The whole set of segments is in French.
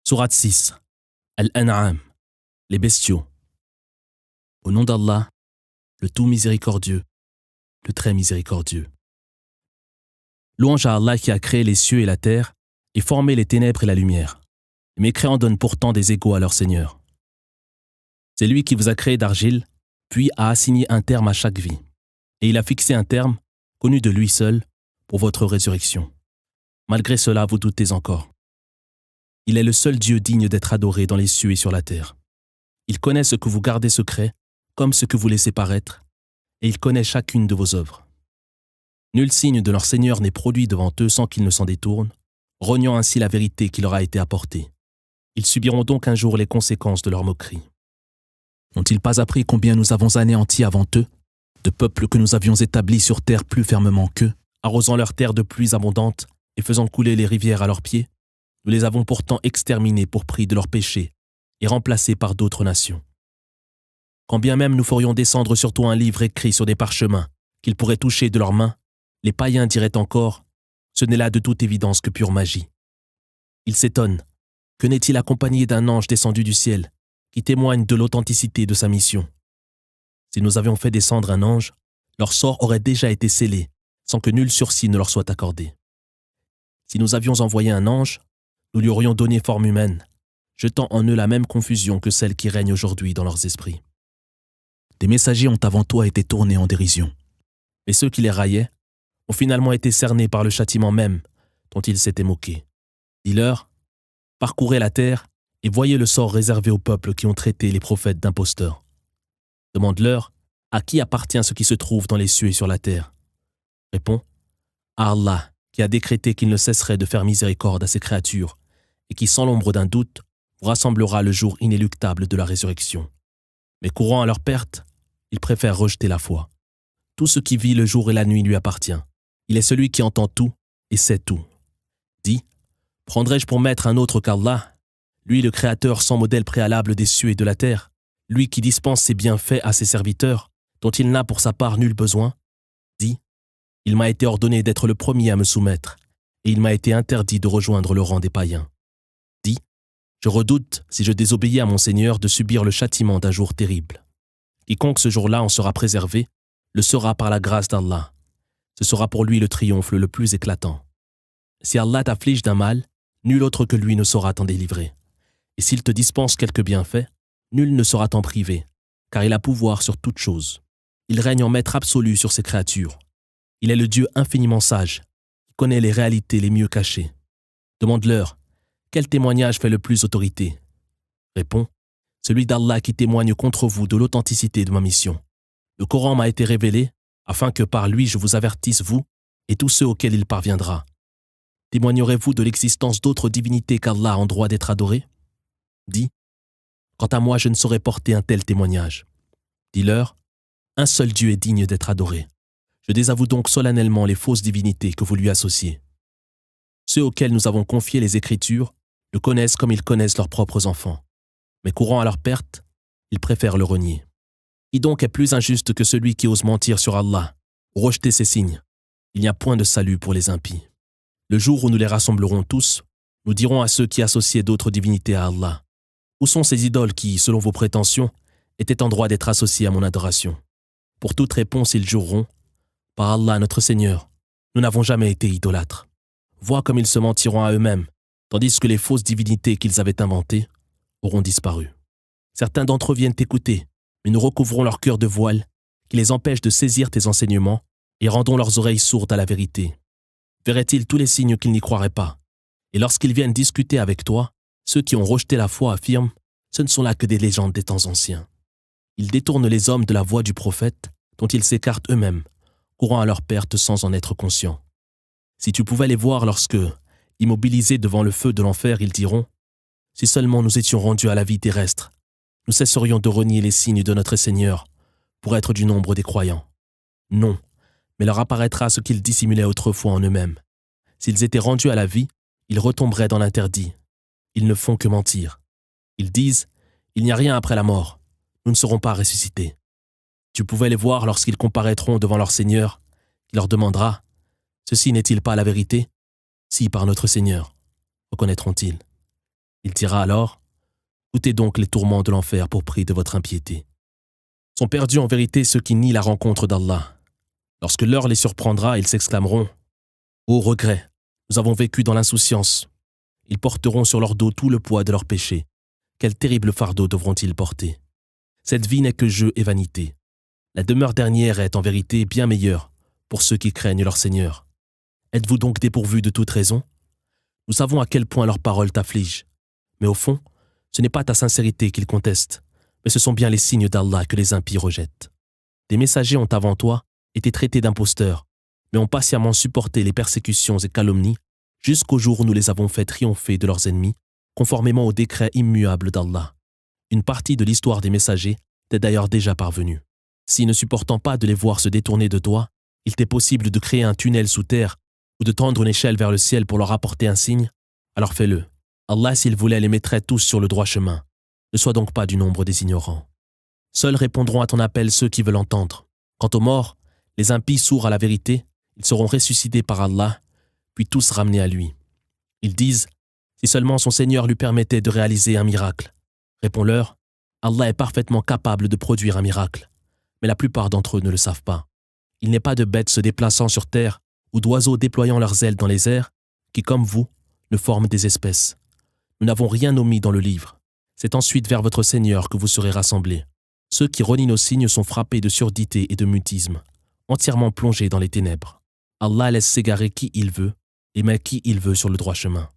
Sourate 6. Al-An'am, les bestiaux. Au nom d'Allah, le tout miséricordieux, le très miséricordieux. Louange à Allah qui a créé les cieux et la terre et formé les ténèbres et la lumière. Les mécréants donnent pourtant des égaux à leur Seigneur. C'est lui qui vous a créé d'argile, puis a assigné un terme à chaque vie. Et il a fixé un terme, connu de lui seul, pour votre résurrection. Malgré cela, vous doutez encore. Il est le seul Dieu digne d'être adoré dans les cieux et sur la terre. Il connaît ce que vous gardez secret, comme ce que vous laissez paraître, et il connaît chacune de vos œuvres. Nul signe de leur Seigneur n'est produit devant eux sans qu'ils ne s'en détournent, rognant ainsi la vérité qui leur a été apportée. Ils subiront donc un jour les conséquences de leur moquerie. N'ont-ils pas appris combien nous avons anéanti avant eux, de peuples que nous avions établis sur terre plus fermement qu'eux, arrosant leurs terres de pluies abondantes et faisant couler les rivières à leurs pieds? Nous les avons pourtant exterminés pour prix de leurs péchés et remplacés par d'autres nations. Quand bien même nous ferions descendre sur toi un livre écrit sur des parchemins qu'ils pourraient toucher de leurs mains, les païens diraient encore « Ce n'est là de toute évidence que pure magie ». Ils s'étonnent. Que n'est-il accompagné d'un ange descendu du ciel qui témoigne de l'authenticité de sa mission? Si nous avions fait descendre un ange, leur sort aurait déjà été scellé sans que nul sursis ne leur soit accordé. Si nous avions envoyé un ange, nous lui aurions donné forme humaine, jetant en eux la même confusion que celle qui règne aujourd'hui dans leurs esprits. Des messagers ont avant toi été tournés en dérision, mais ceux qui les raillaient ont finalement été cernés par le châtiment même dont ils s'étaient moqués. Dis-leur, parcourez la terre et voyez le sort réservé aux peuples qui ont traité les prophètes d'imposteurs. Demande-leur, à qui appartient ce qui se trouve dans les cieux et sur la terre? Réponds, à Allah, qui a décrété qu'il ne cesserait de faire miséricorde à ses créatures et qui, sans l'ombre d'un doute, vous rassemblera le jour inéluctable de la résurrection. Mais courant à leur perte, ils préfèrent rejeter la foi. Tout ce qui vit le jour et la nuit lui appartient. Il est celui qui entend tout et sait tout. Dis, prendrais-je pour maître un autre qu'Allah, lui le créateur sans modèle préalable des cieux et de la terre, lui qui dispense ses bienfaits à ses serviteurs, dont il n'a pour sa part nul besoin? Dis, il m'a été ordonné d'être le premier à me soumettre, et il m'a été interdit de rejoindre le rang des païens. Dis, je redoute, si je désobéis à mon Seigneur, de subir le châtiment d'un jour terrible. Quiconque ce jour-là en sera préservé, le sera par la grâce d'Allah. Ce sera pour lui le triomphe le plus éclatant. Si Allah t'afflige d'un mal, nul autre que lui ne saura t'en délivrer. Et s'il te dispense quelque bienfait, nul ne saura t'en priver, car il a pouvoir sur toute chose. Il règne en maître absolu sur ses créatures. Il est le Dieu infiniment sage, qui connaît les réalités les mieux cachées. Demande-leur, quel témoignage fait le plus autorité? Réponds, celui d'Allah qui témoigne contre vous de l'authenticité de ma mission. Le Coran m'a été révélé, afin que par lui je vous avertisse, vous, et tous ceux auxquels il parviendra. Témoignerez-vous de l'existence d'autres divinités qu'Allah en droit d'être adorées? Dis, quant à moi je ne saurais porter un tel témoignage. Dis-leur, un seul Dieu est digne d'être adoré. Je désavoue donc solennellement les fausses divinités que vous lui associez. Ceux auxquels nous avons confié les Écritures le connaissent comme ils connaissent leurs propres enfants. Mais courant à leur perte, ils préfèrent le renier. Qui donc est plus injuste que celui qui ose mentir sur Allah ou rejeter ses signes? Il n'y a point de salut pour les impies. Le jour où nous les rassemblerons tous, nous dirons à ceux qui associaient d'autres divinités à Allah: où sont ces idoles qui, selon vos prétentions, étaient en droit d'être associées à mon adoration? Pour toute réponse, ils jureront: par Allah notre Seigneur, nous n'avons jamais été idolâtres. Vois comme ils se mentiront à eux-mêmes, tandis que les fausses divinités qu'ils avaient inventées auront disparu. Certains d'entre eux viennent t'écouter, mais nous recouvrons leur cœur de voile, qui les empêche de saisir tes enseignements, et rendons leurs oreilles sourdes à la vérité. Verraient-ils tous les signes qu'ils n'y croiraient pas? Et lorsqu'ils viennent discuter avec toi, ceux qui ont rejeté la foi affirment: ce ne sont là que des légendes des temps anciens. Ils détournent les hommes de la voie du prophète, dont ils s'écartent eux-mêmes, courant à leur perte sans en être conscients. Si tu pouvais les voir lorsque, immobilisés devant le feu de l'enfer, ils diront: si seulement nous étions rendus à la vie terrestre, nous cesserions de renier les signes de notre Seigneur pour être du nombre des croyants. Non, mais leur apparaîtra ce qu'ils dissimulaient autrefois en eux-mêmes. S'ils étaient rendus à la vie, ils retomberaient dans l'interdit. Ils ne font que mentir. Ils disent: il n'y a rien après la mort, nous ne serons pas ressuscités. Tu pouvais les voir lorsqu'ils comparaîtront devant leur Seigneur, qui leur demandera: ceci n'est-il pas la vérité? Si, par notre Seigneur, reconnaîtront-ils. Il dira alors, goûtez donc les tourments de l'enfer pour prix de votre impiété. Sont perdus en vérité ceux qui nient la rencontre d'Allah. Lorsque l'heure les surprendra, ils s'exclameront, ô regret, nous avons vécu dans l'insouciance. Ils porteront sur leur dos tout le poids de leurs péchés. Quel terrible fardeau devront-ils porter? Cette vie n'est que jeu et vanité. La demeure dernière est en vérité bien meilleure pour ceux qui craignent leur Seigneur. Êtes-vous donc dépourvus de toute raison? Nous savons à quel point leurs paroles t'affligent. Mais au fond, ce n'est pas ta sincérité qu'ils contestent, mais ce sont bien les signes d'Allah que les impies rejettent. Des messagers ont avant toi été traités d'imposteurs, mais ont patiemment supporté les persécutions et calomnies jusqu'au jour où nous les avons fait triompher de leurs ennemis, conformément au décret immuable d'Allah. Une partie de l'histoire des messagers t'est d'ailleurs déjà parvenue. Si, ne supportant pas de les voir se détourner de toi, il t'est possible de créer un tunnel sous terre ou de tendre une échelle vers le ciel pour leur apporter un signe, alors fais-le. Allah, s'il voulait, les mettrait tous sur le droit chemin. Ne sois donc pas du nombre des ignorants. Seuls répondront à ton appel ceux qui veulent entendre. Quant aux morts, les impies sourds à la vérité, ils seront ressuscités par Allah, puis tous ramenés à lui. Ils disent, si seulement son Seigneur lui permettait de réaliser un miracle. Réponds-leur, Allah est parfaitement capable de produire un miracle, mais la plupart d'entre eux ne le savent pas. Il n'est pas de bêtes se déplaçant sur terre ou d'oiseaux déployant leurs ailes dans les airs qui, comme vous, ne forment des espèces. Nous n'avons rien omis dans le livre. C'est ensuite vers votre Seigneur que vous serez rassemblés. Ceux qui renient nos signes sont frappés de surdité et de mutisme, entièrement plongés dans les ténèbres. Allah laisse s'égarer qui il veut et met qui il veut sur le droit chemin.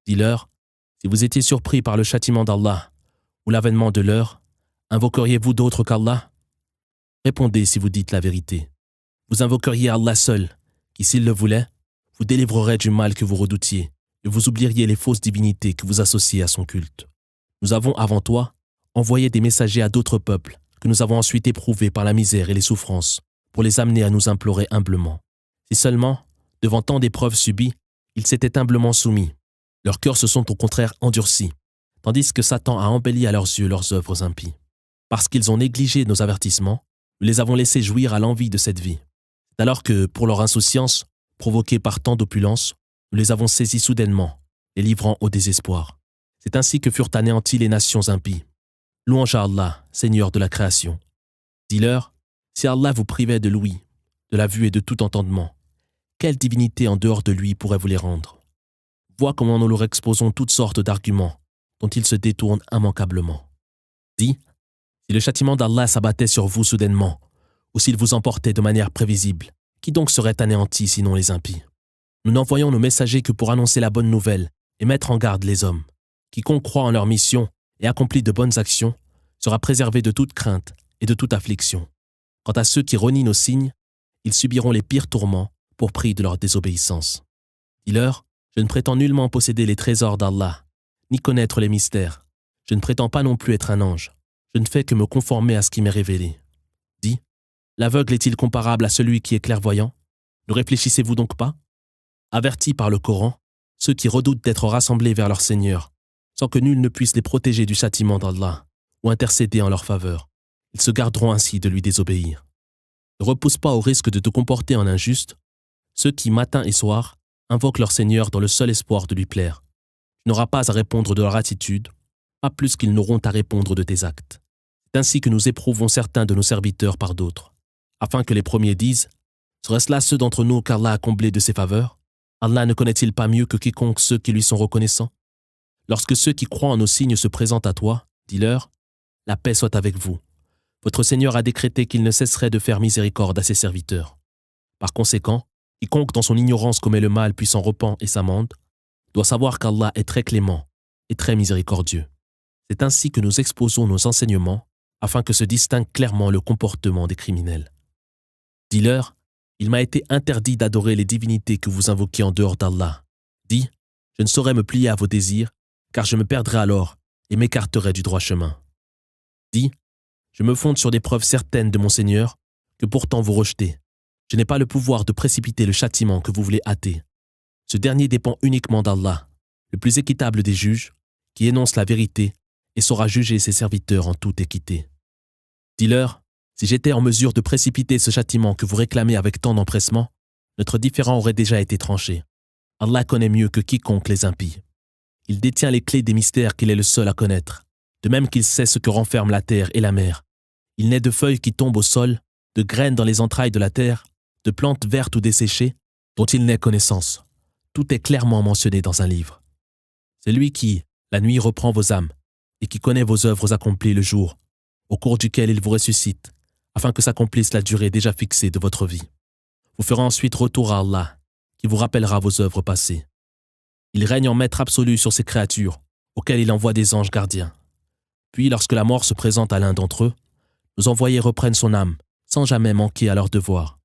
Dis-leur, si vous étiez surpris par le châtiment d'Allah ou l'avènement de l'heure, invoqueriez-vous d'autre qu'Allah? Répondez si vous dites la vérité. Vous invoqueriez Allah seul, qui, s'il le voulait, vous délivrerait du mal que vous redoutiez, et vous oublieriez les fausses divinités que vous associez à son culte. Nous avons, avant toi, envoyé des messagers à d'autres peuples, que nous avons ensuite éprouvés par la misère et les souffrances, pour les amener à nous implorer humblement. Si seulement, devant tant d'épreuves subies, ils s'étaient humblement soumis, leurs cœurs se sont au contraire endurcis, tandis que Satan a embelli à leurs yeux leurs œuvres impies. Parce qu'ils ont négligé nos avertissements, nous les avons laissés jouir à l'envie de cette vie. C'est alors que, pour leur insouciance, provoquée par tant d'opulence, nous les avons saisis soudainement, les livrant au désespoir. C'est ainsi que furent anéanties les nations impies. Louange à Allah, Seigneur de la création. Dis-leur, si Allah vous privait de l'ouïe, de la vue et de tout entendement, quelle divinité en dehors de lui pourrait vous les rendre? Vois comment nous leur exposons toutes sortes d'arguments dont ils se détournent immanquablement. Dis, si le châtiment d'Allah s'abattait sur vous soudainement, ou s'il vous emportait de manière prévisible, qui donc serait anéanti sinon les impies? Nous n'envoyons nos messagers que pour annoncer la bonne nouvelle et mettre en garde les hommes. Quiconque croit en leur mission et accomplit de bonnes actions sera préservé de toute crainte et de toute affliction. Quant à ceux qui renient nos signes, ils subiront les pires tourments pour prix de leur désobéissance. Dis-leur, je ne prétends nullement posséder les trésors d'Allah, ni connaître les mystères. Je ne prétends pas non plus être un ange. Je ne fais que me conformer à ce qui m'est révélé. Dis, l'aveugle est-il comparable à celui qui est clairvoyant? Ne réfléchissez-vous donc pas? Avertis par le Coran, ceux qui redoutent d'être rassemblés vers leur Seigneur, sans que nul ne puisse les protéger du châtiment d'Allah ou intercéder en leur faveur. Ils se garderont ainsi de lui désobéir. Ne repousse pas au risque de te comporter en injuste ceux qui, matin et soir, invoquent leur Seigneur dans le seul espoir de lui plaire. Tu n'auras pas à répondre de leur attitude, pas plus qu'ils n'auront à répondre de tes actes. C'est ainsi que nous éprouvons certains de nos serviteurs par d'autres, afin que les premiers disent « Serait-ce là ceux d'entre nous qu'Allah a comblés de ses faveurs? Allah ne connaît-il pas mieux que quiconque ceux qui lui sont reconnaissants? Lorsque ceux qui croient en nos signes se présentent à toi, dis-leur « La paix soit avec vous. Votre Seigneur a décrété qu'il ne cesserait de faire miséricorde à ses serviteurs. Par conséquent, quiconque dans son ignorance commet le mal puis s'en repent et s'amende, doit savoir qu'Allah est très clément et très miséricordieux. C'est ainsi que nous exposons nos enseignements afin que se distingue clairement le comportement des criminels. Dis-leur, il m'a été interdit d'adorer les divinités que vous invoquez en dehors d'Allah. Dis, je ne saurais me plier à vos désirs, car je me perdrais alors et m'écarterais du droit chemin. Dis, je me fonde sur des preuves certaines de mon Seigneur, que pourtant vous rejetez. Je n'ai pas le pouvoir de précipiter le châtiment que vous voulez hâter. Ce dernier dépend uniquement d'Allah, le plus équitable des juges, qui énonce la vérité et saura juger ses serviteurs en toute équité. Dis-leur, si j'étais en mesure de précipiter ce châtiment que vous réclamez avec tant d'empressement, notre différend aurait déjà été tranché. Allah connaît mieux que quiconque les impies. il détient les clés des mystères qu'il est le seul à connaître, de même qu'il sait ce que renferment la terre et la mer. Il n'est de feuilles qui tombent au sol, de graines dans les entrailles de la terre, de plantes vertes ou desséchées, dont il n'ait connaissance. Tout est clairement mentionné dans un livre. C'est lui qui, la nuit, reprend vos âmes, et qui connaît vos œuvres accomplies le jour, au cours duquel il vous ressuscite, afin que s'accomplisse la durée déjà fixée de votre vie. Vous ferez ensuite retour à Allah, qui vous rappellera vos œuvres passées. Il règne en maître absolu sur ses créatures, auxquelles il envoie des anges gardiens. Puis, lorsque la mort se présente à l'un d'entre eux, nos envoyés reprennent son âme, sans jamais manquer à leur devoir.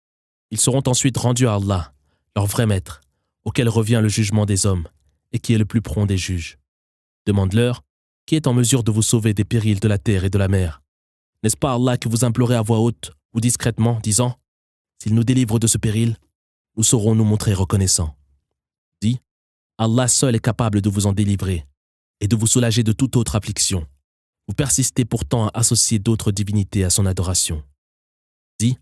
Ils seront ensuite rendus à Allah, leur vrai maître, auquel revient le jugement des hommes, et qui est le plus prompt des juges. Demande-leur, qui est en mesure de vous sauver des périls de la terre et de la mer? N'est-ce pas Allah que vous implorez à voix haute ou discrètement, disant « S'il nous délivre de ce péril, nous saurons nous montrer reconnaissants. » Dis, Allah seul est capable de vous en délivrer et de vous soulager de toute autre affliction. Vous persistez pourtant à associer d'autres divinités à son adoration. Dis,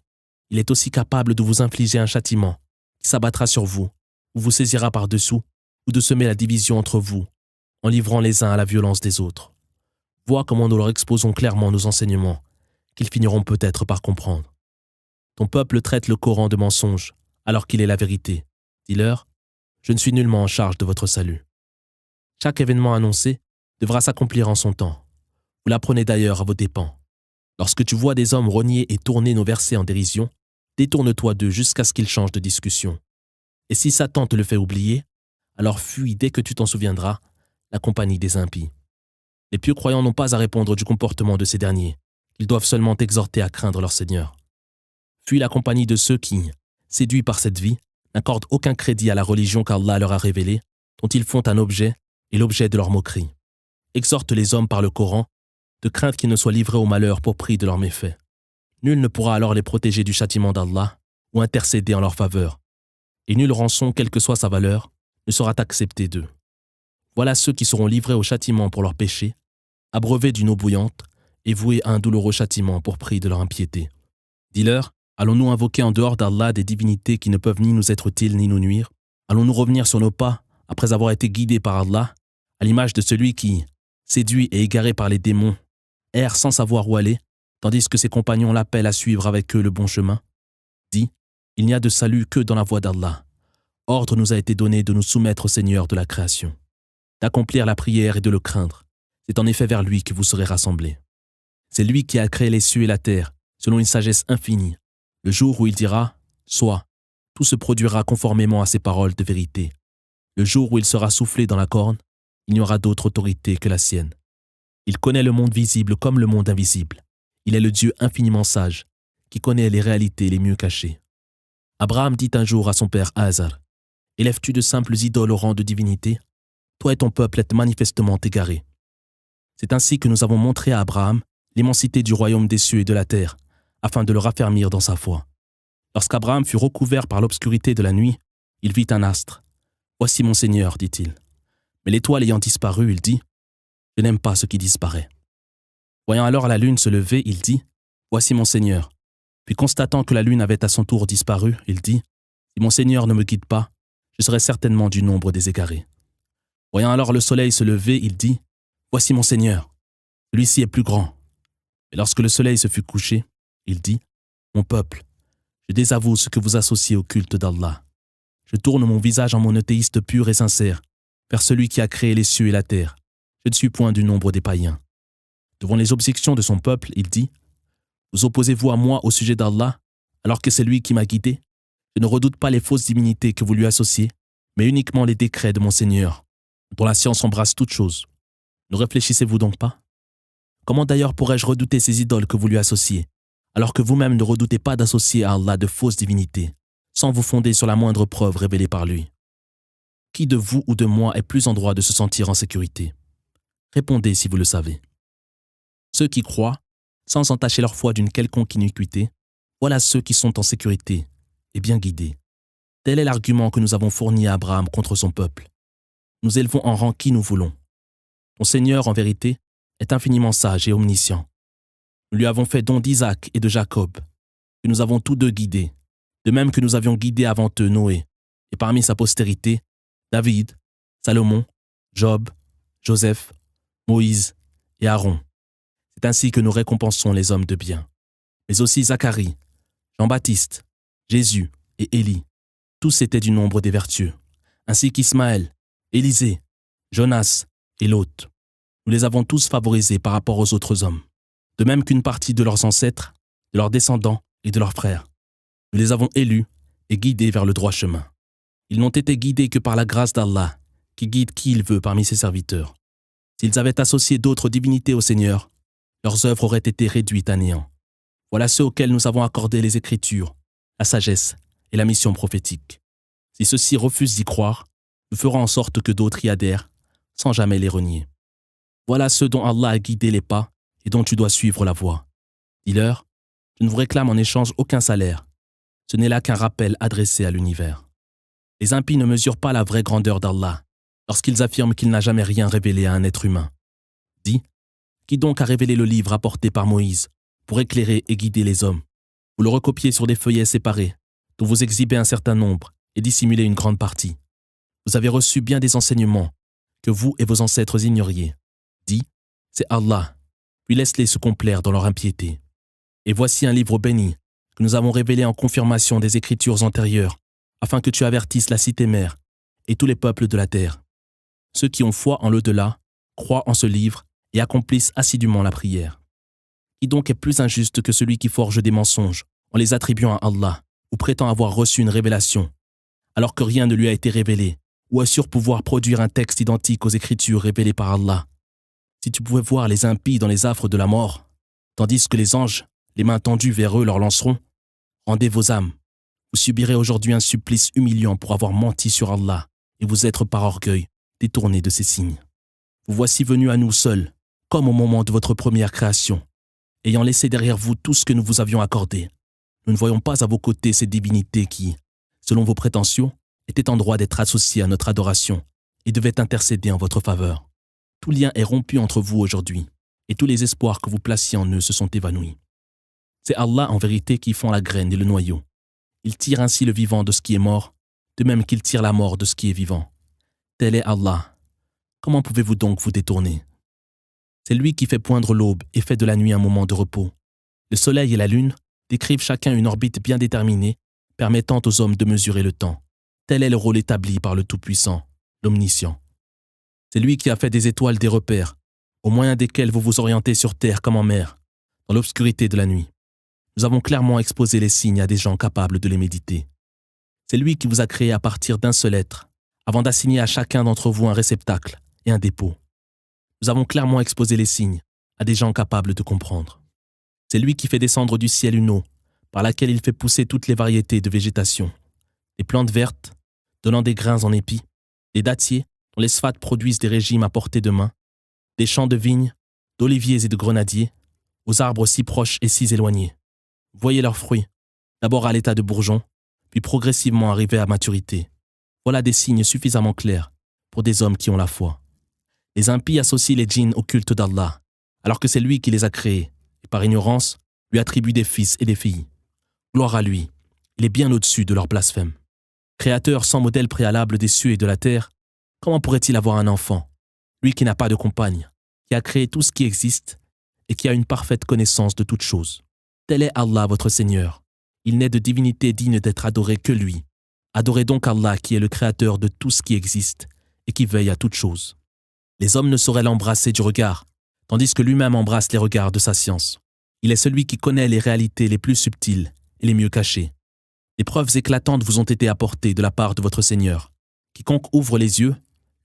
il est aussi capable de vous infliger un châtiment qui s'abattra sur vous, ou vous saisira par-dessous, ou de semer la division entre vous, en livrant les uns à la violence des autres. Vois comment nous leur exposons clairement nos enseignements, qu'ils finiront peut-être par comprendre. Ton peuple traite le Coran de mensonge, alors qu'il est la vérité. Dis-leur, je ne suis nullement en charge de votre salut. Chaque événement annoncé devra s'accomplir en son temps. Vous l'apprenez d'ailleurs à vos dépens. Lorsque tu vois des hommes renier et tourner nos versets en dérision, détourne-toi d'eux jusqu'à ce qu'ils changent de discussion. Et si Satan te le fait oublier, alors fuis dès que tu t'en souviendras, la compagnie des impies. Les pieux croyants n'ont pas à répondre du comportement de ces derniers. Ils doivent seulement t'exhorter à craindre leur Seigneur. Fuis la compagnie de ceux qui, séduits par cette vie, n'accordent aucun crédit à la religion qu'Allah leur a révélée, dont ils font un objet et l'objet de leur moquerie. Exhorte les hommes par le Coran, de crainte qu'ils ne soient livrés au malheur pour prix de leurs méfaits. Nul ne pourra alors les protéger du châtiment d'Allah ou intercéder en leur faveur. Et nulle rançon, quelle que soit sa valeur, ne sera acceptée d'eux. Voilà ceux qui seront livrés au châtiment pour leurs péchés, abreuvés d'une eau bouillante et voués à un douloureux châtiment pour prix de leur impiété. Dis-leur, allons-nous invoquer en dehors d'Allah des divinités qui ne peuvent ni nous être utiles ni nous nuire? Allons-nous revenir sur nos pas après avoir été guidés par Allah, à l'image de celui qui, séduit et égaré par les démons, erre sans savoir où aller, tandis que ses compagnons l'appellent à suivre avec eux le bon chemin? Dis, il n'y a de salut que dans la voie d'Allah. Ordre nous a été donné de nous soumettre au Seigneur de la création, d'accomplir la prière et de le craindre. C'est en effet vers lui que vous serez rassemblés. C'est lui qui a créé les cieux et la terre, selon une sagesse infinie. Le jour où il dira « Sois », tout se produira conformément à ses paroles de vérité. Le jour où il sera soufflé dans la corne, il n'y aura d'autre autorité que la sienne. Il connaît le monde visible comme le monde invisible. Il est le Dieu infiniment sage, qui connaît les réalités les mieux cachées. Abraham dit un jour à son père Azar, « Élèves-tu de simples idoles au rang de divinité? Toi et ton peuple êtes manifestement égarés. » C'est ainsi que nous avons montré à Abraham l'immensité du royaume des cieux et de la terre, afin de le raffermir dans sa foi. Lorsqu'Abraham fut recouvert par l'obscurité de la nuit, il vit un astre. « Voici mon Seigneur, dit-il. » Mais l'étoile ayant disparu, il dit, « Je n'aime pas ce qui disparaît. » Voyant alors la lune se lever, il dit, « Voici mon Seigneur. » Puis constatant que la lune avait à son tour disparu, il dit, « Si mon Seigneur ne me guide pas, je serai certainement du nombre des égarés. » Voyant alors le soleil se lever, il dit, « Voici mon Seigneur. Celui-ci est plus grand. » Et lorsque le soleil se fut couché, il dit, « Mon peuple, je désavoue ce que vous associez au culte d'Allah. Je tourne mon visage en monothéiste pur et sincère, vers celui qui a créé les cieux et la terre. Je ne suis point du nombre des païens. » Devant les objections de son peuple, il dit, « Vous opposez-vous à moi au sujet d'Allah, alors que c'est lui qui m'a guidé? Je ne redoute pas les fausses divinités que vous lui associez, mais uniquement les décrets de mon Seigneur, dont la science embrasse toutes choses. Ne réfléchissez-vous donc pas? Comment d'ailleurs pourrais-je redouter ces idoles que vous lui associez, alors que vous-même ne redoutez pas d'associer à Allah de fausses divinités, sans vous fonder sur la moindre preuve révélée par lui? Qui de vous ou de moi est plus en droit de se sentir en sécurité? Répondez si vous le savez. Ceux qui croient, sans entacher leur foi d'une quelconque iniquité, voilà ceux qui sont en sécurité et bien guidés. Tel est l'argument que nous avons fourni à Abraham contre son peuple. Nous élevons en rang qui nous voulons. Ton Seigneur, en vérité, est infiniment sage et omniscient. Nous lui avons fait don d'Isaac et de Jacob, que nous avons tous deux guidés, de même que nous avions guidé avant eux Noé, et parmi sa postérité, David, Salomon, Job, Joseph, Moïse et Aaron. C'est ainsi que nous récompensons les hommes de bien. Mais aussi Zacharie, Jean-Baptiste, Jésus et Élie. Tous étaient du nombre des vertueux, ainsi qu'Ismaël, Élisée, Jonas et Lot. Nous les avons tous favorisés par rapport aux autres hommes, de même qu'une partie de leurs ancêtres, de leurs descendants et de leurs frères. Nous les avons élus et guidés vers le droit chemin. Ils n'ont été guidés que par la grâce d'Allah, qui guide qui il veut parmi ses serviteurs. S'ils avaient associé d'autres divinités au Seigneur, leurs œuvres auraient été réduites à néant. Voilà ceux auxquels nous avons accordé les Écritures, la sagesse et la mission prophétique. Si ceux-ci refusent d'y croire, nous ferons en sorte que d'autres y adhèrent, sans jamais les renier. Voilà ceux dont Allah a guidé les pas et dont tu dois suivre la voie. Dis-leur, je ne vous réclame en échange aucun salaire. Ce n'est là qu'un rappel adressé à l'univers. Les impies ne mesurent pas la vraie grandeur d'Allah lorsqu'ils affirment qu'il n'a jamais rien révélé à un être humain. Dis, qui donc a révélé le livre apporté par Moïse pour éclairer et guider les hommes? Vous le recopiez sur des feuillets séparés, dont vous exhibez un certain nombre et dissimulez une grande partie. Vous avez reçu bien des enseignements que vous et vos ancêtres ignoriez. Dis, c'est Allah, puis laisse-les se complaire dans leur impiété. Et voici un livre béni que nous avons révélé en confirmation des Écritures antérieures, afin que tu avertisses la cité mère et tous les peuples de la terre. Ceux qui ont foi en l'au-delà croient en ce livre et accomplissent assidûment la prière. Qui donc est plus injuste que celui qui forge des mensonges en les attribuant à Allah ou prétend avoir reçu une révélation, alors que rien ne lui a été révélé, ou assure pouvoir produire un texte identique aux Écritures révélées par Allah? Si tu pouvais voir les impies dans les affres de la mort, tandis que les anges, les mains tendues vers eux, leur lanceront, rendez vos âmes. Vous subirez aujourd'hui un supplice humiliant pour avoir menti sur Allah et vous être par orgueil détourné de ses signes. Vous voici venus à nous seuls, comme au moment de votre première création, ayant laissé derrière vous tout ce que nous vous avions accordé. Nous ne voyons pas à vos côtés ces divinités qui, selon vos prétentions, étaient en droit d'être associées à notre adoration et devaient intercéder en votre faveur. Tout lien est rompu entre vous aujourd'hui, et tous les espoirs que vous placiez en eux se sont évanouis. C'est Allah en vérité qui fend la graine et le noyau. Il tire ainsi le vivant de ce qui est mort, de même qu'il tire la mort de ce qui est vivant. Tel est Allah. Comment pouvez-vous donc vous détourner? C'est lui qui fait poindre l'aube et fait de la nuit un moment de repos. Le soleil et la lune décrivent chacun une orbite bien déterminée, permettant aux hommes de mesurer le temps. Tel est le rôle établi par le Tout-Puissant, l'Omniscient. C'est lui qui a fait des étoiles des repères, au moyen desquels vous vous orientez sur terre comme en mer, dans l'obscurité de la nuit. Nous avons clairement exposé les signes à des gens capables de les méditer. C'est lui qui vous a créé à partir d'un seul être, avant d'assigner à chacun d'entre vous un réceptacle et un dépôt. Nous avons clairement exposé les signes à des gens capables de comprendre. C'est lui qui fait descendre du ciel une eau, par laquelle il fait pousser toutes les variétés de végétation. Des plantes vertes, donnant des grains en épis, des dattiers, dont les sphates produisent des régimes à portée de main, des champs de vignes, d'oliviers et de grenadiers, aux arbres si proches et si éloignés. Voyez leurs fruits, d'abord à l'état de bourgeon, puis progressivement arrivés à maturité. Voilà des signes suffisamment clairs pour des hommes qui ont la foi. Les impies associent les djinns au culte d'Allah, alors que c'est lui qui les a créés, et par ignorance, lui attribue des fils et des filles. Gloire à lui, il est bien au-dessus de leur blasphème. Créateur sans modèle préalable des cieux et de la terre, comment pourrait-il avoir un enfant, lui qui n'a pas de compagne, qui a créé tout ce qui existe et qui a une parfaite connaissance de toutes choses? Tel est Allah votre Seigneur. Il n'est de divinité digne d'être adoré que lui. Adorez donc Allah qui est le créateur de tout ce qui existe et qui veille à toutes choses. Les hommes ne sauraient l'embrasser du regard, tandis que lui-même embrasse les regards de sa science. Il est celui qui connaît les réalités les plus subtiles et les mieux cachées. Des preuves éclatantes vous ont été apportées de la part de votre Seigneur. Quiconque ouvre les yeux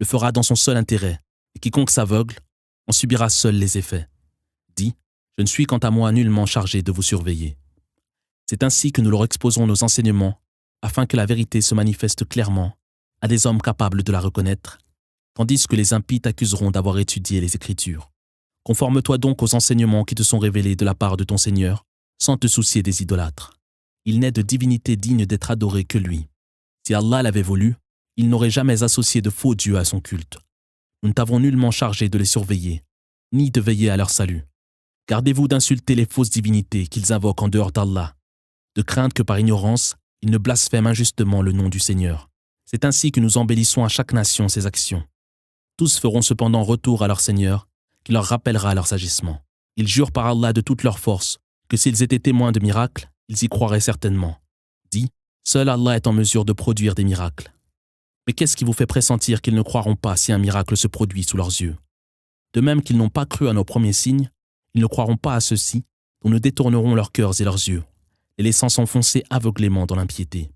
le fera dans son seul intérêt, et quiconque s'aveugle en subira seul les effets. Dis, je ne suis quant à moi nullement chargé de vous surveiller. C'est ainsi que nous leur exposons nos enseignements, afin que la vérité se manifeste clairement à des hommes capables de la reconnaître, tandis que les impies t'accuseront d'avoir étudié les Écritures. Conforme-toi donc aux enseignements qui te sont révélés de la part de ton Seigneur, sans te soucier des idolâtres. Il n'est de divinité digne d'être adoré que lui. Si Allah l'avait voulu, il n'aurait jamais associé de faux dieux à son culte. Nous ne t'avons nullement chargé de les surveiller, ni de veiller à leur salut. Gardez-vous d'insulter les fausses divinités qu'ils invoquent en dehors d'Allah, de crainte que par ignorance, ils ne blasphèment injustement le nom du Seigneur. C'est ainsi que nous embellissons à chaque nation ses actions. Tous feront cependant retour à leur Seigneur, qui leur rappellera leurs agissements. Ils jurent par Allah de toute leur force que s'ils étaient témoins de miracles, ils y croiraient certainement. Dis, seul Allah est en mesure de produire des miracles. Mais qu'est-ce qui vous fait pressentir qu'ils ne croiront pas si un miracle se produit sous leurs yeux? De même qu'ils n'ont pas cru à nos premiers signes, ils ne croiront pas à ceux-ci, dont nous détournerons leurs cœurs et leurs yeux, les laissant s'enfoncer aveuglément dans l'impiété.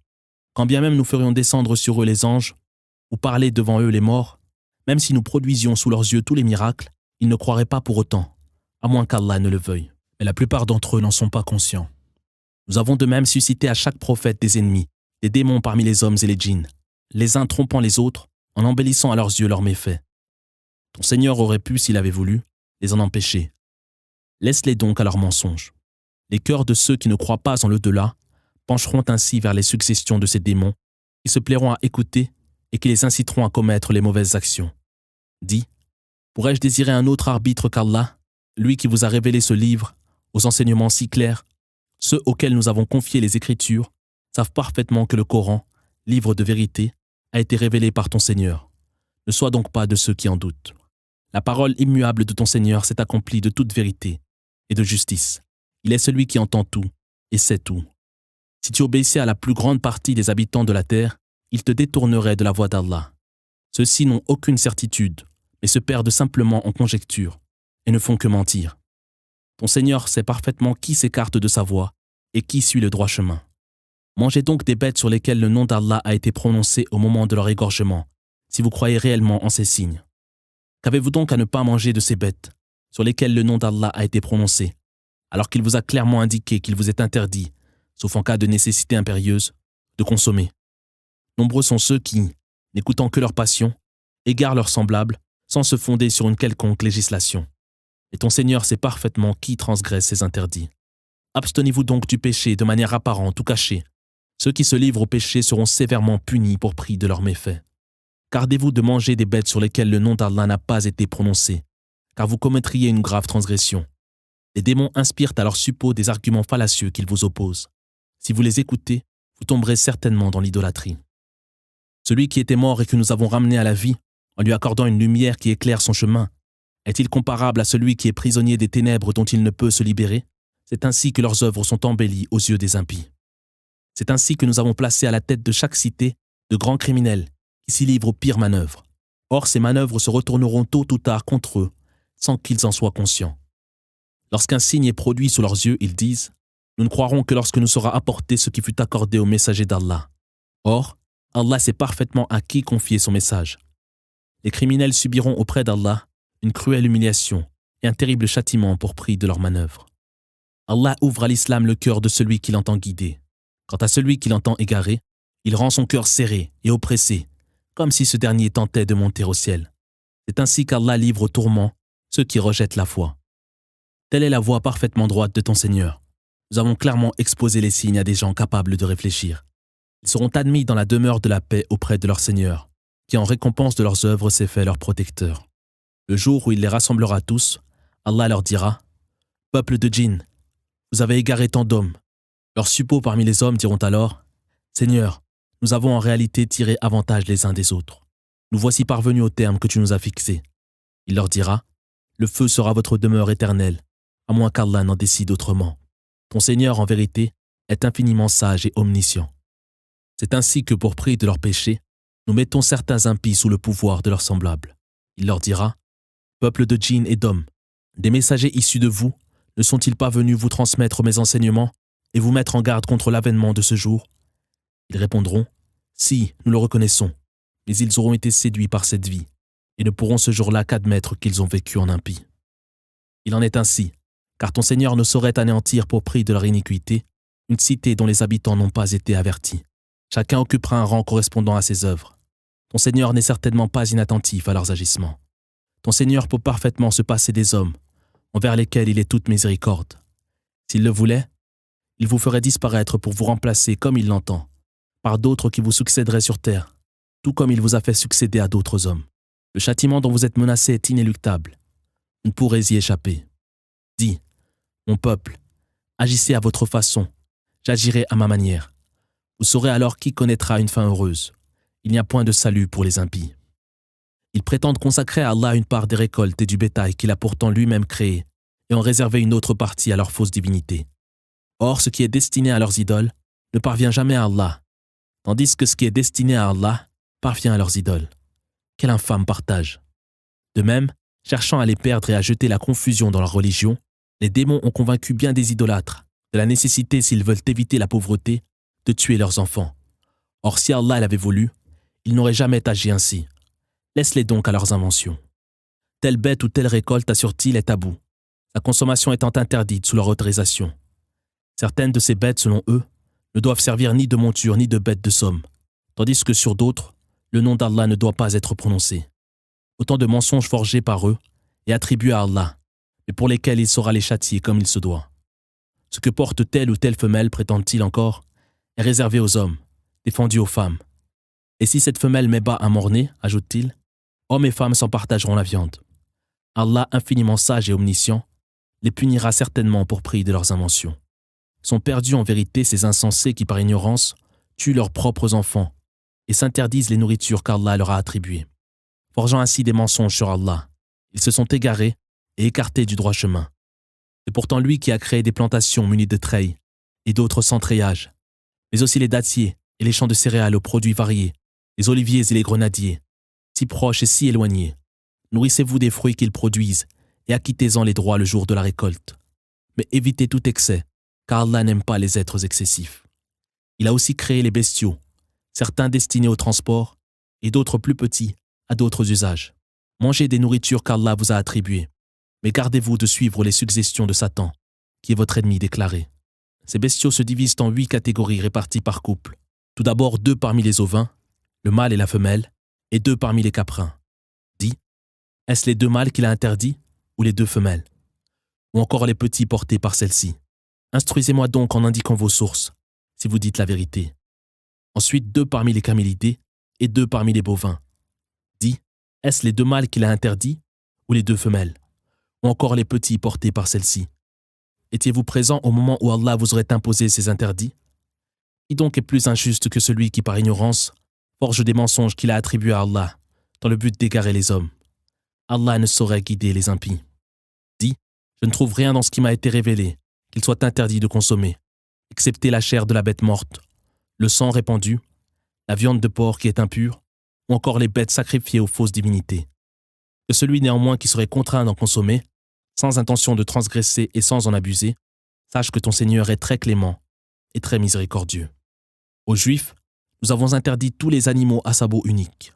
Quand bien même nous ferions descendre sur eux les anges, ou parler devant eux les morts, même si nous produisions sous leurs yeux tous les miracles, ils ne croiraient pas pour autant, à moins qu'Allah ne le veuille. Mais la plupart d'entre eux n'en sont pas conscients. Nous avons de même suscité à chaque prophète des ennemis, des démons parmi les hommes et les djinns, les uns trompant les autres, en embellissant à leurs yeux leurs méfaits. Ton Seigneur aurait pu, s'il avait voulu, les en empêcher. Laisse-les donc à leurs mensonges. Les cœurs de ceux qui ne croient pas en l'au-delà pencheront ainsi vers les suggestions de ces démons, qui se plairont à écouter et qui les inciteront à commettre les mauvaises actions. Dis, pourrais-je désirer un autre arbitre qu'Allah, lui qui vous a révélé ce livre, aux enseignements si clairs? Ceux auxquels nous avons confié les Écritures savent parfaitement que le Coran, livre de vérité, a été révélé par ton Seigneur. Ne sois donc pas de ceux qui en doutent. La parole immuable de ton Seigneur s'est accomplie de toute vérité et de justice. Il est celui qui entend tout et sait tout. Si tu obéissais à la plus grande partie des habitants de la terre, ils te détourneraient de la voie d'Allah. Ceux-ci n'ont aucune certitude, mais se perdent simplement en conjectures et ne font que mentir. Ton Seigneur sait parfaitement qui s'écarte de sa voie et qui suit le droit chemin. Mangez donc des bêtes sur lesquelles le nom d'Allah a été prononcé au moment de leur égorgement, si vous croyez réellement en ces signes. Qu'avez-vous donc à ne pas manger de ces bêtes, sur lesquelles le nom d'Allah a été prononcé, alors qu'il vous a clairement indiqué qu'il vous est interdit, sauf en cas de nécessité impérieuse, de consommer? Nombreux sont ceux qui, n'écoutant que leur passion, égarent leurs semblables sans se fonder sur une quelconque législation. Et ton Seigneur sait parfaitement qui transgresse ces interdits. Abstenez-vous donc du péché de manière apparente ou cachée. Ceux qui se livrent au péché seront sévèrement punis pour prix de leurs méfaits. Gardez-vous de manger des bêtes sur lesquelles le nom d'Allah n'a pas été prononcé, car vous commettriez une grave transgression. Les démons inspirent à leurs suppôts des arguments fallacieux qu'ils vous opposent. Si vous les écoutez, vous tomberez certainement dans l'idolâtrie. Celui qui était mort et que nous avons ramené à la vie, en lui accordant une lumière qui éclaire son chemin, est-il comparable à celui qui est prisonnier des ténèbres dont il ne peut se libérer? C'est ainsi que leurs œuvres sont embellies aux yeux des impies. C'est ainsi que nous avons placé à la tête de chaque cité de grands criminels qui s'y livrent aux pires manœuvres. Or, ces manœuvres se retourneront tôt ou tard contre eux, sans qu'ils en soient conscients. Lorsqu'un signe est produit sous leurs yeux, ils disent « Nous ne croirons que lorsque nous sera apporté ce qui fut accordé au messager d'Allah. » Or, Allah sait parfaitement à qui confier son message. Les criminels subiront auprès d'Allah une cruelle humiliation et un terrible châtiment pour prix de leurs manœuvres. Allah ouvre à l'islam le cœur de celui qui l'entend guider. Quant à celui qui l'entend égarer, il rend son cœur serré et oppressé, comme si ce dernier tentait de monter au ciel. C'est ainsi qu'Allah livre au tourment ceux qui rejettent la foi. Telle est la voie parfaitement droite de ton Seigneur. Nous avons clairement exposé les signes à des gens capables de réfléchir. Ils seront admis dans la demeure de la paix auprès de leur Seigneur, qui en récompense de leurs œuvres s'est fait leur protecteur. Le jour où il les rassemblera tous, Allah leur dira « Peuple de djinns, vous avez égaré tant d'hommes. » Leurs suppôts parmi les hommes diront alors « Seigneur, nous avons en réalité tiré avantage les uns des autres. Nous voici parvenus au terme que tu nous as fixé. » Il leur dira « Le feu sera votre demeure éternelle, à moins qu'Allah n'en décide autrement. Ton Seigneur, en vérité, est infiniment sage et omniscient. » C'est ainsi que, pour prix de leurs péchés, nous mettons certains impies sous le pouvoir de leurs semblables. Il leur dira « Peuple de djinns et d'hommes, des messagers issus de vous ne sont-ils pas venus vous transmettre mes enseignements et vous mettre en garde contre l'avènement de ce jour ?» Ils répondront « Si, nous le reconnaissons, mais ils auront été séduits par cette vie et ne pourront ce jour-là qu'admettre qu'ils ont vécu en impie. » Il en est ainsi, car ton Seigneur ne saurait anéantir pour prix de leur iniquité une cité dont les habitants n'ont pas été avertis. Chacun occupera un rang correspondant à ses œuvres. Ton Seigneur n'est certainement pas inattentif à leurs agissements. Ton Seigneur peut parfaitement se passer des hommes, envers lesquels il est toute miséricorde. S'il le voulait, il vous ferait disparaître pour vous remplacer comme il l'entend, par d'autres qui vous succéderaient sur terre, tout comme il vous a fait succéder à d'autres hommes. Le châtiment dont vous êtes menacé est inéluctable. Vous ne pourrez y échapper. Dis, mon peuple, agissez à votre façon, j'agirai à ma manière. Vous saurez alors qui connaîtra une fin heureuse. Il n'y a point de salut pour les impies. Ils prétendent consacrer à Allah une part des récoltes et du bétail qu'il a pourtant lui-même créé et en réserver une autre partie à leur fausse divinité. Or, ce qui est destiné à leurs idoles ne parvient jamais à Allah, tandis que ce qui est destiné à Allah parvient à leurs idoles. Quel infâme partage! De même, cherchant à les perdre et à jeter la confusion dans leur religion, les démons ont convaincu bien des idolâtres de la nécessité, s'ils veulent éviter la pauvreté, de tuer leurs enfants. Or, si Allah l'avait voulu, il n'aurait jamais agi ainsi. Laisse-les donc à leurs inventions. Telle bête ou telle récolte, assure-t-il, est tabou, sa consommation étant interdite sous leur autorisation. Certaines de ces bêtes, selon eux, ne doivent servir ni de monture ni de bête de somme, tandis que sur d'autres, le nom d'Allah ne doit pas être prononcé. Autant de mensonges forgés par eux et attribués à Allah, mais pour lesquels il saura les châtier comme il se doit. Ce que porte telle ou telle femelle, prétendent-ils encore, est réservé aux hommes, défendu aux femmes. Et si cette femelle met bas un mort-né, ajoute-t-il, hommes et femmes s'en partageront la viande. Allah, infiniment sage et omniscient, les punira certainement pour prix de leurs inventions. Sont perdus en vérité ces insensés qui, par ignorance, tuent leurs propres enfants et s'interdisent les nourritures qu'Allah leur a attribuées. Forgeant ainsi des mensonges sur Allah, ils se sont égarés et écartés du droit chemin. C'est pourtant lui qui a créé des plantations munies de treilles et d'autres sans treillage, mais aussi les dattiers et les champs de céréales aux produits variés, les oliviers et les grenadiers, si proches et si éloignés. Nourrissez-vous des fruits qu'ils produisent et acquittez-en les droits le jour de la récolte. Mais évitez tout excès, car Allah n'aime pas les êtres excessifs. Il a aussi créé les bestiaux, certains destinés au transport et d'autres plus petits à d'autres usages. Mangez des nourritures qu'Allah vous a attribuées, mais gardez-vous de suivre les suggestions de Satan, qui est votre ennemi déclaré. Ces bestiaux se divisent en 8 catégories réparties par couple. Tout d'abord 2 parmi les ovins, le mâle et la femelle, et 2 parmi les caprins. Dit, est-ce les 2 mâles qu'il a interdits ou les 2 femelles? Ou encore les petits portés par celle-ci? Instruisez-moi donc en indiquant vos sources, si vous dites la vérité. Ensuite 2 parmi les camélidés et 2 parmi les bovins. Dit, est-ce les 2 mâles qu'il a interdits ou les 2 femelles? Ou encore les petits portés par celle-ci? Étiez-vous présent au moment où Allah vous aurait imposé ces interdits? Qui donc est plus injuste que celui qui, par ignorance, forge des mensonges qu'il a attribués à Allah, dans le but d'égarer les hommes? Allah ne saurait guider les impies. Dit, je ne trouve rien dans ce qui m'a été révélé, qu'il soit interdit de consommer, excepté la chair de la bête morte, le sang répandu, la viande de porc qui est impure, ou encore les bêtes sacrifiées aux fausses divinités. Que celui néanmoins qui serait contraint d'en consommer, sans intention de transgresser et sans en abuser, sache que ton Seigneur est très clément et très miséricordieux. Aux Juifs, nous avons interdit tous les animaux à sabots uniques,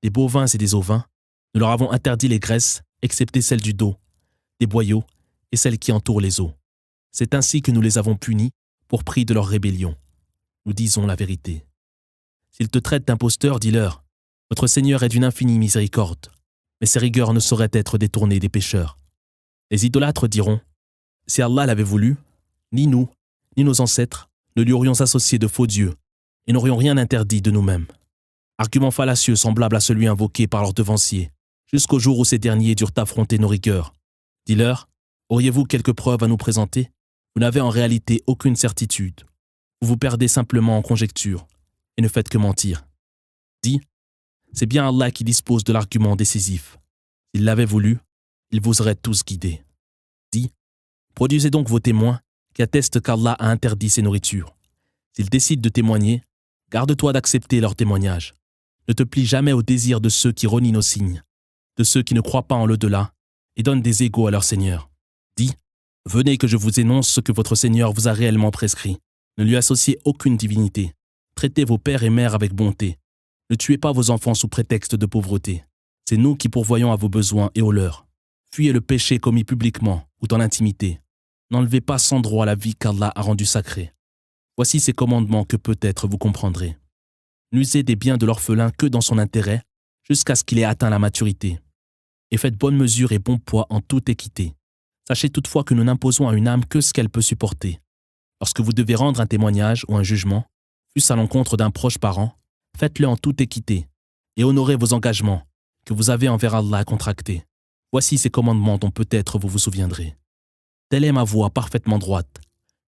des bovins et des ovins. Nous leur avons interdit les graisses, excepté celles du dos, des boyaux et celles qui entourent les os. C'est ainsi que nous les avons punis pour prix de leur rébellion. Nous disons la vérité. S'ils te traitent d'imposteur, dis-leur, votre Seigneur est d'une infinie miséricorde, mais ses rigueurs ne sauraient être détournées des pécheurs. Les idolâtres diront, si Allah l'avait voulu, ni nous, ni nos ancêtres, ne lui aurions associé de faux dieux et n'aurions rien interdit de nous-mêmes. Argument fallacieux semblable à celui invoqué par leurs devanciers, jusqu'au jour où ces derniers durent affronter nos rigueurs. Dis-leur, auriez-vous quelques preuves à nous présenter? Vous n'avez en réalité aucune certitude. Vous vous perdez simplement en conjectures et ne faites que mentir. Dis, c'est bien Allah qui dispose de l'argument décisif. S'il l'avait voulu, il vous aurait tous guidés. Dis, produisez donc vos témoins qui attestent qu'Allah a interdit ces nourritures. S'ils décident de témoigner, garde-toi d'accepter leur témoignage. Ne te plie jamais au désir de ceux qui renient nos signes, de ceux qui ne croient pas en l'au-delà et donnent des égaux à leur Seigneur. Dis, venez que je vous énonce ce que votre Seigneur vous a réellement prescrit. Ne lui associez aucune divinité. Traitez vos pères et mères avec bonté. Ne tuez pas vos enfants sous prétexte de pauvreté. C'est nous qui pourvoyons à vos besoins et aux leurs. Fuyez le péché commis publiquement ou dans l'intimité. N'enlevez pas sans droit la vie qu'Allah a rendue sacrée. Voici ces commandements que peut-être vous comprendrez. N'usez des biens de l'orphelin que dans son intérêt, jusqu'à ce qu'il ait atteint la maturité. Et faites bonne mesure et bon poids en toute équité. Sachez toutefois que nous n'imposons à une âme que ce qu'elle peut supporter. Lorsque vous devez rendre un témoignage ou un jugement, fût-ce à l'encontre d'un proche parent, faites-le en toute équité et honorez vos engagements que vous avez envers Allah contractés. Voici ces commandements dont peut-être vous vous souviendrez. Telle est ma voie parfaitement droite.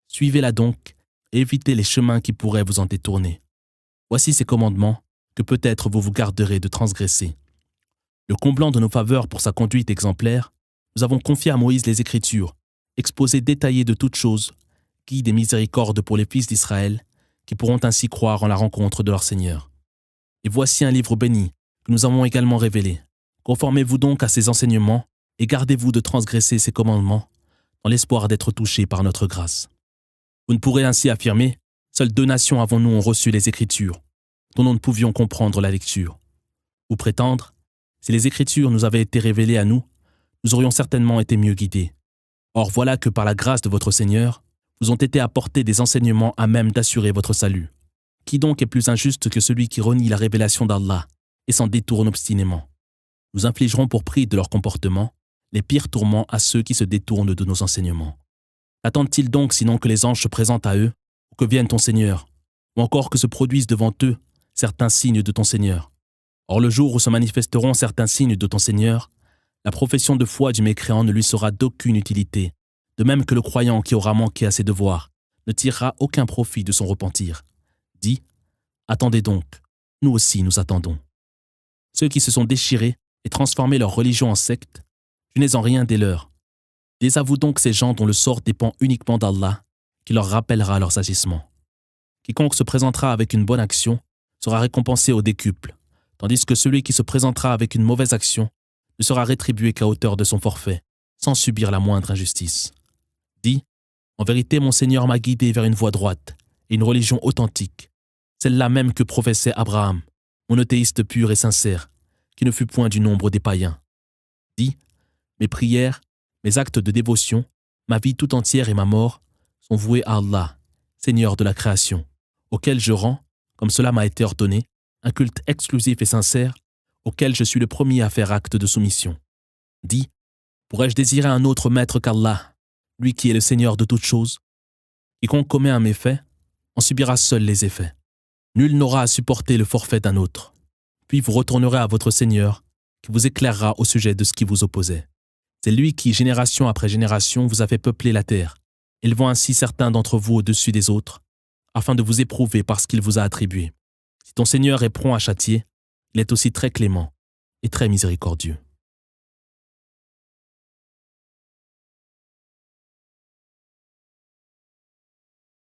Suivez-la donc et évitez les chemins qui pourraient vous en détourner. Voici ces commandements que peut-être vous vous garderez de transgresser. Le comblant de nos faveurs pour sa conduite exemplaire, nous avons confié à Moïse les Écritures, exposé détaillé de toutes choses, guide et miséricorde pour les fils d'Israël, qui pourront ainsi croire en la rencontre de leur Seigneur. Et voici un livre béni, que nous avons également révélé. Conformez-vous donc à ses enseignements, et gardez-vous de transgresser ses commandements, dans l'espoir d'être touchés par notre grâce. Vous ne pourrez ainsi affirmer, seules 2 nations avons-nous reçu les Écritures, dont nous ne pouvions comprendre la lecture. Ou prétendre, si les Écritures nous avaient été révélées à nous, nous aurions certainement été mieux guidés. Or voilà que par la grâce de votre Seigneur, vous ont été apportés des enseignements à même d'assurer votre salut. Qui donc est plus injuste que celui qui renie la révélation d'Allah et s'en détourne obstinément? Nous infligerons pour prix de leur comportement les pires tourments à ceux qui se détournent de nos enseignements. Attendent-ils donc sinon que les anges se présentent à eux, ou que vienne ton Seigneur, ou encore que se produisent devant eux certains signes de ton Seigneur? Or le jour où se manifesteront certains signes de ton Seigneur, la profession de foi du mécréant ne lui sera d'aucune utilité, de même que le croyant qui aura manqué à ses devoirs ne tirera aucun profit de son repentir. Dis, attendez donc, nous aussi nous attendons. Ceux qui se sont déchirés et transformé leur religion en secte, je n'ai en rien des leurs. Désavoue donc ces gens dont le sort dépend uniquement d'Allah, qui leur rappellera leurs agissements. Quiconque se présentera avec une bonne action sera récompensé au décuple, tandis que celui qui se présentera avec une mauvaise action ne sera rétribué qu'à hauteur de son forfait, sans subir la moindre injustice. Dis, en vérité mon Seigneur m'a guidé vers une voie droite et une religion authentique, celle-là même que professait Abraham, monothéiste pur et sincère, qui ne fut point du nombre des païens. Dis, mes prières, mes actes de dévotion, ma vie tout entière et ma mort sont voués à Allah, Seigneur de la création, auquel je rends, comme cela m'a été ordonné, un culte exclusif et sincère, auquel je suis le premier à faire acte de soumission. Dis, pourrais-je désirer un autre maître qu'Allah, lui qui est le Seigneur de toutes choses? Quiconque commet un méfait, en subira seul les effets. Nul n'aura à supporter le forfait d'un autre. Puis vous retournerez à votre Seigneur, qui vous éclairera au sujet de ce qui vous opposait. C'est lui qui, génération après génération, vous a fait peupler la terre, élevant ainsi certains d'entre vous au-dessus des autres, afin de vous éprouver par ce qu'il vous a attribué. Si ton Seigneur est prompt à châtier, il est aussi très clément et très miséricordieux.